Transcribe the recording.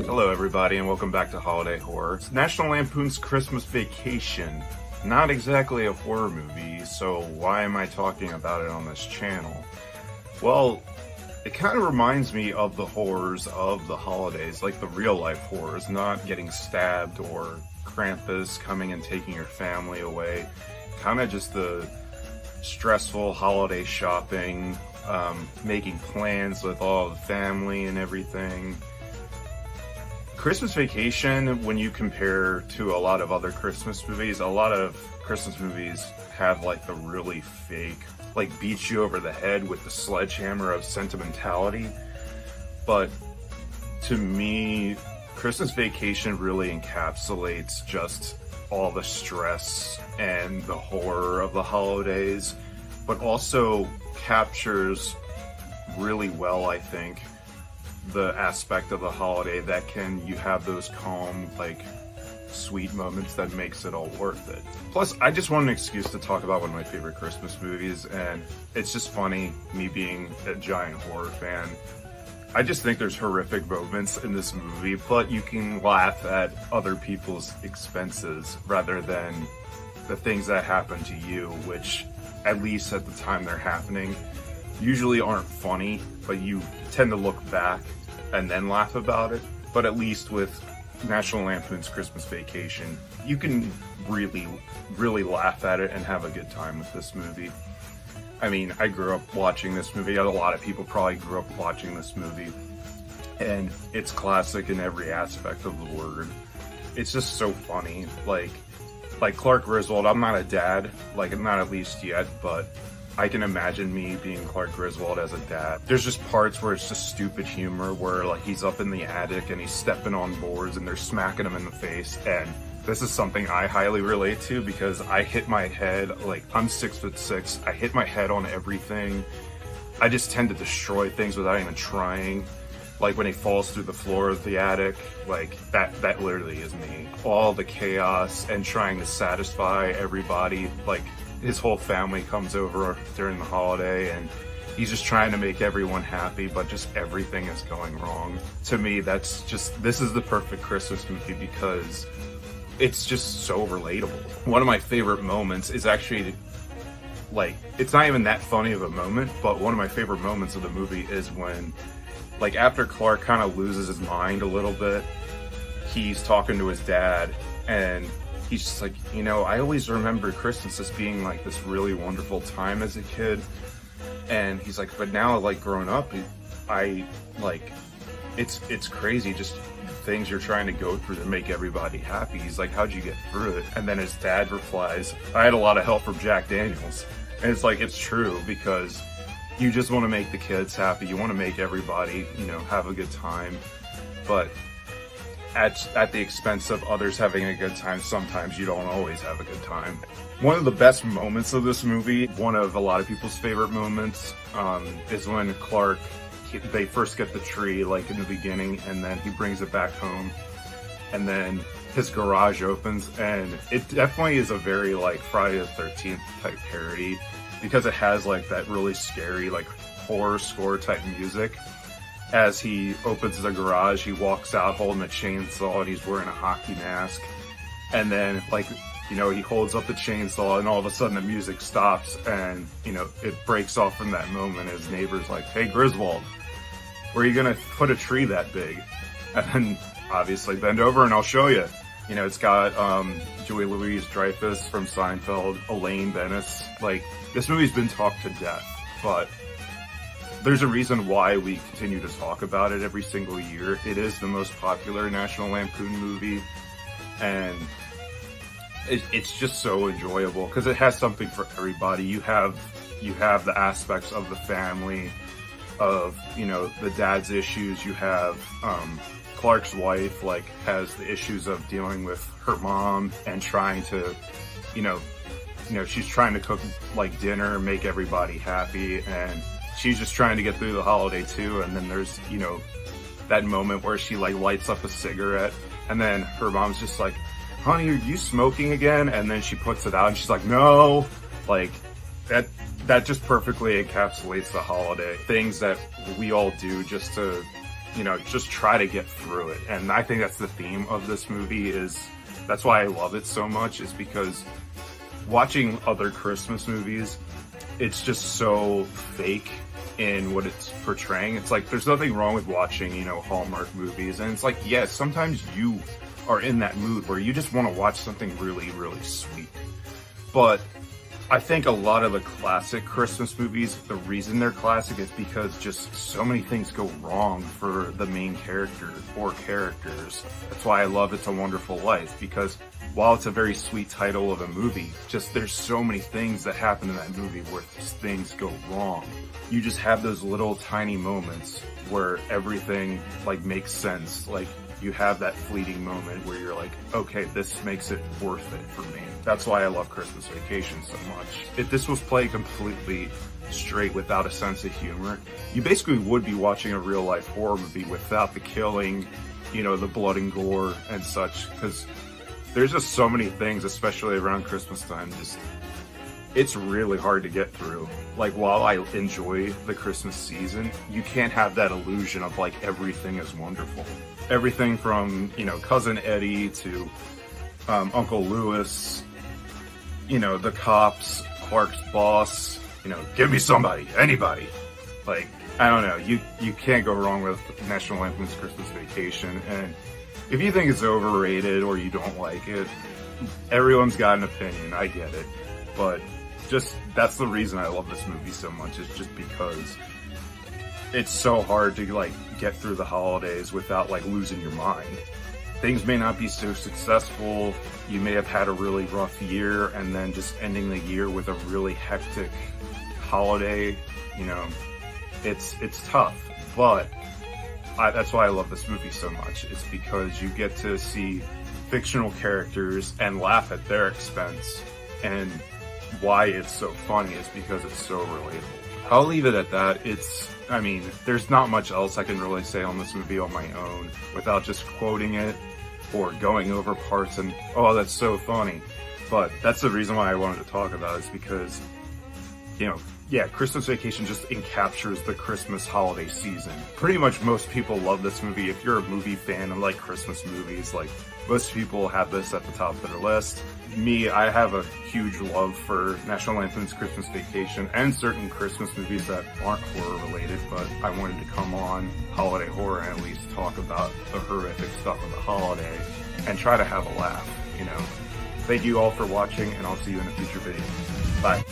Hello everybody and welcome back to Holiday Horror. It's National Lampoon's Christmas Vacation. Not exactly a horror movie, so why am I talking about it on this channel? Well, it kind of reminds me of the horrors of the holidays, like the real life horrors, not getting stabbed or Krampus coming and taking your family away. Kind of just the stressful holiday shopping, making plans with all the family and everything. Christmas Vacation, when you compare to a lot of other Christmas movies, a lot of Christmas movies have like the really fake, like beat you over the head with the sledgehammer of sentimentality. But to me, Christmas Vacation really encapsulates just all the stress and the horror of the holidays, but also captures really well, I think, the aspect of the holiday that you have those calm, like, sweet moments that makes it all worth it. Plus, I just want an excuse to talk about one of my favorite Christmas movies, and it's just funny, me being a giant horror fan. I just think there's horrific moments in this movie, but you can laugh at other people's expenses rather than the things that happen to you, which, at least at the time they're happening, usually aren't funny, but you tend to look back and then laugh about it. But at least with National Lampoon's Christmas Vacation, you can really laugh at it and have a good time with this movie. I mean, I grew up watching this movie. A lot of people probably grew up watching this movie, and it's classic in every aspect of the word. It's just so funny. Like Clark Griswold, I'm not a dad, like not at least yet, but I can imagine me being Clark Griswold as a dad. There's just parts where it's just stupid humor, where like he's up in the attic and he's stepping on boards and they're smacking him in the face. And this is something I highly relate to because I hit my head, like I'm 6'6", I hit my head on everything. I just tend to destroy things without even trying. Like when he falls through the floor of the attic, like that literally is me. All the chaos and trying to satisfy everybody, like his whole family comes over during the holiday and he's just trying to make everyone happy, but just everything is going wrong. To me, this is the perfect Christmas movie because it's just so relatable. One of my favorite moments is actually, like, it's not even that funny of a moment, but one of my favorite moments of the movie is when, like, after Clark kind of loses his mind a little bit, he's talking to his dad and he's just like, you know, I always remember Christmas as being like this really wonderful time as a kid. And he's like, but now, like, growing up, it's crazy just things you're trying to go through to make everybody happy. He's like, how'd you get through it? And then his dad replies, I had a lot of help from Jack Daniels. And it's like, it's true, because you just want to make the kids happy. You want to make everybody, you know, have a good time. But at the expense of others having a good time, sometimes you don't always have a good time. One of the best moments of this movie, one of a lot of people's favorite moments, is when Clark, they first get the tree, like, in the beginning, and then he brings it back home, and then his garage opens, and it definitely is a very, like, Friday the 13th type parody, because it has, like, that really scary, like, horror score type music. As he opens the garage, he walks out holding a chainsaw and he's wearing a hockey mask. And then, like, you know, he holds up the chainsaw and all of a sudden the music stops and, you know, it breaks off from that moment. His neighbor's like, hey, Griswold, where are you gonna put a tree that big? And then, obviously, bend over and I'll show you. You know, it's got Julie Louis-Dreyfus from Seinfeld, Elaine Bennis. Like, this movie's been talked to death, but there's a reason why we continue to talk about it every single year. It is the most popular National Lampoon movie, and it's just so enjoyable because it has something for everybody. You have the aspects of the family, of, you know, the dad's issues. You have Clark's wife, like, has the issues of dealing with her mom and trying to, you know, she's trying to cook, like, dinner, make everybody happy, and she's just trying to get through the holiday too. And then there's, you know, that moment where she, like, lights up a cigarette and then her mom's just like, honey, are you smoking again? And then she puts it out and she's like, no. Like, that just perfectly encapsulates the holiday. Things that we all do just to just try to get through it. And I think that's the theme of this movie. That's why I love it so much, is because watching other Christmas movies, it's just so fake in what it's portraying. It's like, there's nothing wrong with watching, Hallmark movies. And it's like, yes, sometimes you are in that mood where you just want to watch something really, really sweet. But I think a lot of the classic Christmas movies, the reason they're classic is because just so many things go wrong for the main character or characters. That's why I love It's a Wonderful Life, because while it's a very sweet title of a movie, just there's so many things that happen in that movie where things go wrong. You just have those little tiny moments where everything makes sense. You have that fleeting moment where you're like, okay, this makes it worth it for me. That's why I love Christmas Vacation so much. If this was played completely straight without a sense of humor, you basically would be watching a real life horror movie without the killing, the blood and gore and such, because there's just so many things, especially around Christmas time, it's really hard to get through. While I enjoy the Christmas season, you can't have that illusion of everything is wonderful. Everything from, Cousin Eddie to Uncle Lewis, the cops, Clark's boss, give me somebody, anybody. I don't know, you can't go wrong with National Lampoon's Christmas Vacation. And if you think it's overrated or you don't like it, everyone's got an opinion, I get it. But that's the reason I love this movie so much, is just because it's so hard to get through the holidays without losing your mind. Things may not be so successful, you may have had a really rough year, and then just ending the year with a really hectic holiday, it's tough. But that's why I love this movie so much. It's because you get to see fictional characters and laugh at their expense, and why it's so funny is because it's so relatable. I'll leave it at that. There's not much else I can really say on this movie on my own without just quoting it or going over parts and, oh, that's so funny. But that's the reason why I wanted to talk about it, is because, Christmas Vacation just encaptures the Christmas holiday season. Pretty much most people love this movie. If you're a movie fan and like Christmas movies, most people have this at the top of their list. Me, I have a huge love for National Lampoon's Christmas Vacation and certain Christmas movies that aren't horror related, but I wanted to come on Holiday Horror and at least talk about the horrific stuff of the holiday and try to have a laugh, Thank you all for watching, and I'll see you in a future video. Bye.